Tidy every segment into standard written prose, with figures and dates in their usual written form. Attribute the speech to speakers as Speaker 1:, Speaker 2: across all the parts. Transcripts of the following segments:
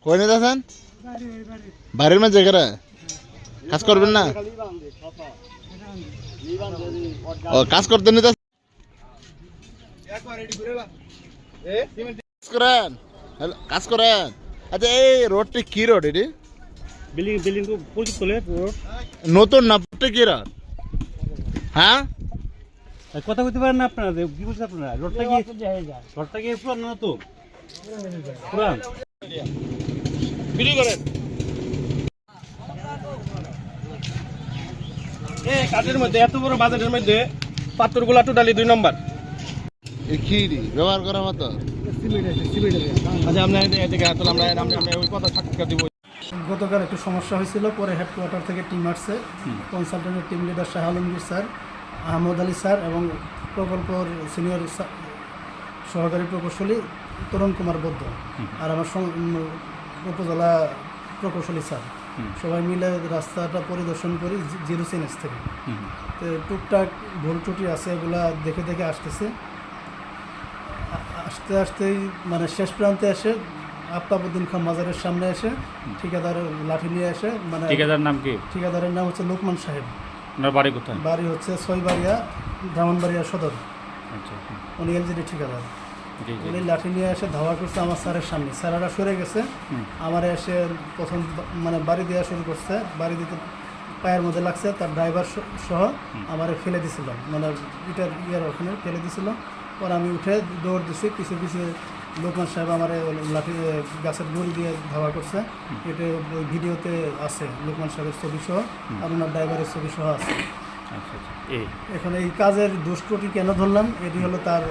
Speaker 1: কই নিয়ে যাচ্ছেন? বাড়ির মাঝে করে কাজ করবেন না? ও কাজ করতে নিতে করেন, কাজ করেন। আচ্ছা এই রোডটি কি রোড? এটি নতুন না কি রোড? হ্যাঁ
Speaker 2: কথা বলতে পারেন না আপনারা? কি বলছেন আপনারা? রোডটা কি পুরান না তো? পুরান
Speaker 1: ভিডিও করেন।
Speaker 2: এই কাঠের মধ্যে এত বড় বাজারের মধ্যে পাথরগুলা টোটালি 2 নম্বর।
Speaker 1: এই খিরি ব্যবহার করার মতো
Speaker 2: আচ্ছা আমরা এদিকে আসলে আমরা ওই কথা সাক্ষাৎ দিব।
Speaker 3: গতকাল একটু সমস্যা হয়েছিল, পরে হেডকোয়ার্টার থেকে টিম আসছে, কনসালটেন্টের team leader Shah Alamgir sir, Ahmad Ali sir এবং প্রকল্পর সিনিয়র সহকারী প্রকৌশলী তরুণ কুমার বৌদ্ধ আর আমার উপজেলা প্রকৌশলী স্যার সবাই মিলে রাস্তাটা পরিদর্শন করি জিরো সিনেস থেকে। তো টুকটাক ভুল ত্রুটি আছে, এগুলা দেখে দেখে আসতেছে। আস্তে আস্তেই মানে শেষ প্রান্তে এসে আফতাবউদ্দিন খান মাজারের সামনে এসে ঠিকাদার লাঠি নিয়ে এসে, মানে
Speaker 2: ঠিকাদারের নাম কি?
Speaker 3: ঠিকাদারের নাম হচ্ছে লোকমান সাহেব।
Speaker 2: ওনার বাড়ি কোথায়?
Speaker 3: বাড়ি হচ্ছে ছয়বাড়িয়া, ব্রাহ্মণবাড়িয়া সদর।
Speaker 2: আচ্ছা
Speaker 3: উনি এলজিডি ঠিকাদার।
Speaker 2: জি জি।
Speaker 3: উনি লাঠি নিয়ে এসে ধাওয়া করছে আমার স্যারের সামনে। স্যারেরা সরে গেছে, আমার এসে প্রথম মানে বাড়ি দেওয়া শুরু করছে। বাড়ি দিতে পায়ের মধ্যে লাগছে, তার ড্রাইভার সহ আমারে ফেলে দিছিল, মানে ইটার ওখানে ফেলে দিছিল। পরে আমি উঠে দৌড় দিছি, পিছিয়ে পিছিয়ে লোকমান সাহেব আমার লাঠি গাছের গুড়ি দিয়ে ধাওয়া করছে। এটা ওই ভিডিওতে আছে, লোকমান সাহেবের ছবি সহ আর ওনার ড্রাইভারের ছবি সহ আছে।
Speaker 2: আচ্ছা আচ্ছা।
Speaker 3: এখন এই কাজের দুষ্কৃতি কেন ধরলাম, এটি হলো তার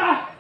Speaker 4: What